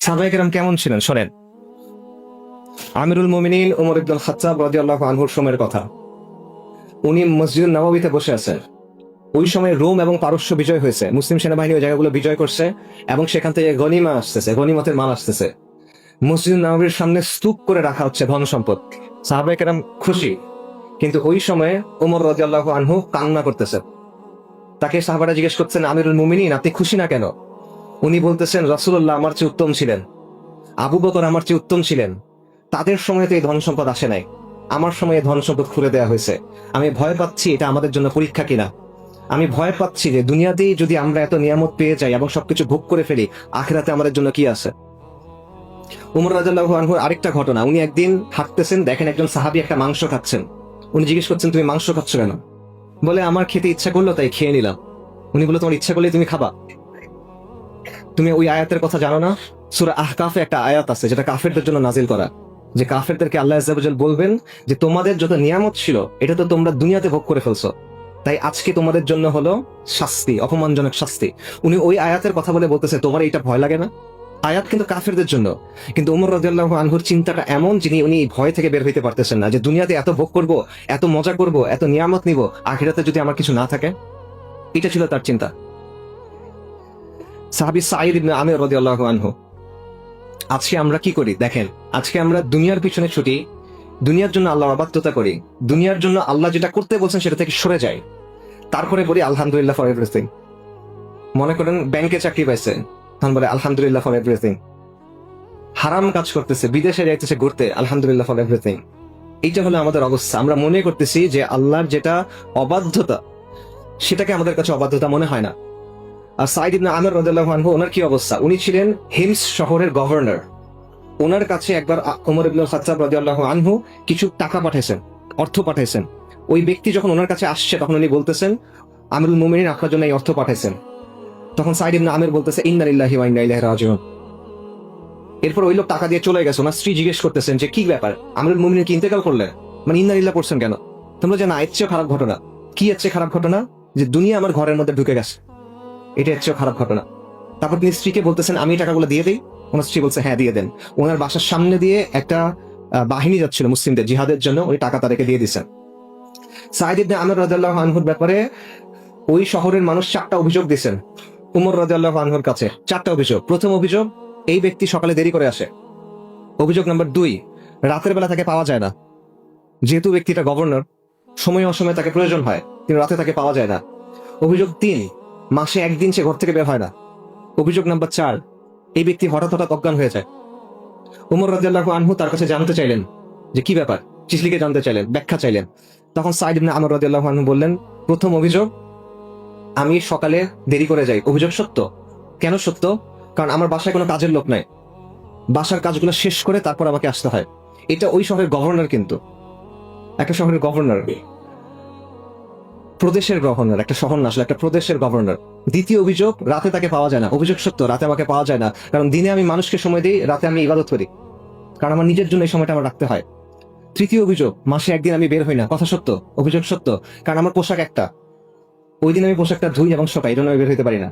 সাহাবায়ে কেরাম কেমন ছিলেন শোনেন। আমিরুল মুমিনিন ওমর ইবনুল খাত্তাব রাদিয়াল্লাহু আনহুর সময়ের কথা। উনি মসজিদুন নববীতে বসে আছেন। ওই সময় রোম এবং পারস্য বিজয় হয়েছে, মুসলিম সেনাবাহিনী ওই জায়গাগুলো বিজয় করছে এবং সেখান থেকে গনিমা আসতেছে, গনিমতের মাল আসতেছে। মসজিদুন নববীর সামনে স্তূপ করে রাখা হচ্ছে ধন সম্পদ। সাহাবায়ে কেরাম খুশি, কিন্তু ওই সময়ে ওমর রাদিয়াল্লাহু আনহু কান্না করতেছে। তাকে সাহাবারা জিজ্ঞেস করছেন, আমিরুল মুমিনিন আপনি খুশি না কেন? উনি বলতেছেন, রাসূলুল্লাহ আমার চেয়ে উত্তম ছিলেন, আবু বকর আমার চেয়ে উত্তম ছিলেন, তাদের সময় তো এই ধন সম্পদ আসে নাই, আমার সময়ে ধন সম্পদ খুলে দেওয়া হয়েছে। আমি ভয় পাচ্ছি এটা আমাদের জন্য পরীক্ষা কিনা। আমি ভয় পাচ্ছি যে দুনিয়াতেই যদি আমরা এত নিয়ামত পেয়ে যাই এবং সবকিছু ভোগ করে ফেলি, আখিরাতে আমাদের জন্য কি আছে। উমর রাদিয়াল্লাহু আনহুর আরেকটা ঘটনা, উনি একদিন হাঁটতেছেন, দেখেন একজন সাহাবী একটা মাংস খাচ্ছেন। উনি জিজ্ঞেস করছেন, তুমি মাংস খাচ্ছ কেন? বলে, আমার খেতে ইচ্ছা করলো তাই খেয়ে নিলাম। উনি বলে, তোমার ইচ্ছা করলে তুমি খাবা? তুমি ওই আয়াতের কথা জানো না? সূরা আহকাফে একটা আয়াত আছে যেটা কাফেরদের জন্য নাজিল করা, যে কাফেরদেরকে আল্লাহ আযজা ওয়া জাল বলবেন যে তোমাদের যত নিয়ামত ছিল এটা তো তোমরা দুনিয়াতে ভোগ করে ফেলছো, তাই আজকে তোমাদের জন্য হলো শাস্তি, অপমানজনক শাস্তি। উনি ওই আয়াতের কথা বলে বলতেছে, তোমার এটা ভয় লাগে না? আয়াত কিন্তু কাফেরদের জন্য, কিন্তু ওমর রাদিয়াল্লাহু আনহুর চিন্তাটা এমন, উনি ভয় থেকে বের হইতে পারতেছেন না যে দুনিয়াতে এত ভোগ করব, এত মজা করব, এত নিয়ামত নিব, আখিরাতে যদি আমার কিছু না থাকে। এটা ছিল তার চিন্তা। সাহাবী সাঈদ ইবনে আমির রাদিয়াল্লাহু আনহু। আজকে আমরা কি করি দেখেন, আজকে আমরা দুনিয়ার পিছনে ছুটি, দুনিয়ার জন্য আল্লাহর অবাধ্যতা করি, দুনিয়ার জন্য আল্লাহ যেটা করতে বলছেন সেটা থেকে সরে যাই, তারপরে বলি আলহামদুলিল্লাহ ফর এভরিথিং। মনে করেন ব্যাংকে চাকরি পাইছে, তখন বলে আলহামদুলিল্লাহ ফর এভরিথিং। হারাম কাজ করতেছে, বিদেশে যাইতেছে ঘুরতে, আলহামদুলিল্লাহ ফর এভরিথিং। এইটা হলো আমাদের অবস্থা। আমরা মনে করতেছি যে আল্লাহর যেটা অবাধ্যতা সেটাকে আমাদের কাছে অবাধ্যতা মনে হয় না। আর সাঈদ ইবনে আমির রাদিয়াল্লাহু আনহু, ওনার কি অবস্থা? উনি ছিলেন হিমস শহরের গভর্নর। ওনার কাছে একবার ওমর ইবনুল খাত্তাব রাদিয়াল্লাহু আনহু কিছু টাকা পাঠাইছেন, অর্থ পাঠাইছেন। ওই ব্যক্তি যখন ওনার কাছে আসছে তখন উনি বলতেছেন, আমিরুল মুমিনিন আপনার জন্য এই অর্থ পাঠাইছেন। তখন সাঈদ ইবনে আমির বলতেছে, ইন্না লিল্লাহি ওয়া ইন্না ইলাইহি রাজিউন। এরপর ওই লোক টাকা দিয়ে চলে গেছে। ওনার স্ত্রী জিজ্ঞেস করতেছেন যে কি ব্যাপার, আমিরুল মুমিনিন কি ইন্তেকাল করলেন? মানে ইন্না লিল্লাহ পড়ছেন কেন? তোমরা যে না, এর চেয়ে খারাপ ঘটনা। কি এর চেয়ে খারাপ ঘটনা? যে দুনিয়া আমার ঘরের মধ্যে ঢুকে গেছে, এটা এর চেয়ে খারাপ ঘটনা। তারপর তিনি স্ত্রীকে বলতেছেন, আমি টাকাগুলো দিয়ে দিই? ওনার স্ত্রী বলছে, হ্যাঁ দিয়ে দেন। ওনার বাসার সামনে দিয়ে একটা বাহিনী যাচ্ছিল মুসলিমদের জিহাদের জন্য, ওই টাকা তাদেরকে দিয়ে দিচ্ছেন। সাঈদ ইবনে আমির রাদিয়াল্লাহু আনহুর ব্যাপারে ওই শহরের মানুষ 4টা অভিযোগ দিয়েছেন উমর রাদিয়াল্লাহু আনহুর কাছে। 4টা অভিযোগ। প্রথম অভিযোগ, এই ব্যক্তি সকালে দেরি করে আসে। অভিযোগ নাম্বার 2, রাতের বেলা তাকে পাওয়া যায় না। যেহেতু ব্যক্তিটা গভর্নর, সময় অসময়ে তাকে প্রয়োজন হয়, কিন্তু রাতে তাকে পাওয়া যায় না। অভিযোগ 3, মাসে একদিন সে ঘর থেকে বের হয় না। অভিযোগ নাম্বার 4, এই ব্যক্তি হঠাৎ হঠাৎ অজ্ঞান হয়ে যায়। উমর রাদিয়াল্লাহু আনহু তার কাছে জানতে চাইলেন যে কি ব্যাপার, চিঠলিকে জানতে চাইলেন, ব্যাখ্যা চাইলেন। তখন সাঈদ ইবনে আমর রাদিয়াল্লাহু আনহু বললেন, প্রথম অভিযোগ, আমি সকালে দেরি করে যাই, অভিযোগ সত্য। কেন সত্য? কারণ আমার বাসায় কোনো কাজের লোক নাই, বাসার কাজগুলো শেষ করে তারপর আমাকে আসতে হয়। এটা ওই শহরের গভর্নর, কিন্তু একটা শহরের গভর্নর, প্রদেশের গভর্নর, একটা শহর না আসলে একটা প্রদেশের গভর্নর। দ্বিতীয় অভিযোগ, রাতে তাকে পাওয়া যায় না, অভিযোগ সত্য, রাতে আমাকে পাওয়া যায় না, কারণ দিনে আমি মানুষকে সময় দিই, রাতে আমি ইবাদত করি, কারণ আমার নিজের জন্য এই সময়টা আমার রাখতে হয়। তৃতীয় অভিযোগ, মাসে একদিন আমি বের হই না, কথা সত্য, অভিযোগ সত্য, কারণ আমার পোশাক একটা, ওই দিন আমি পোশাকটা ধুই এবং শোকাই, এই জন্য আমি বের হইতে পারি না।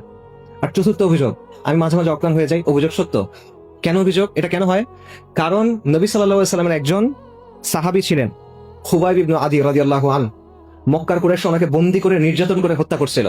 আর চতুর্থ অভিযোগ, আমি মাঝে মাঝে অজ্ঞান হয়ে যাই, অভিযোগ সত্য। কেন অভিযোগ? এটা কেন হয়? কারণ নবী সাল্লাল্লাহু আলাইহি ওয়াসাল্লামের একজন সাহাবী ছিলেন, খুবাইব ইবনে আদি রাদিয়াল্লাহু আনহু। মক্কার কুরাইশ ওনাকে বন্দী করে নির্যাতন করে হত্যা করছিল।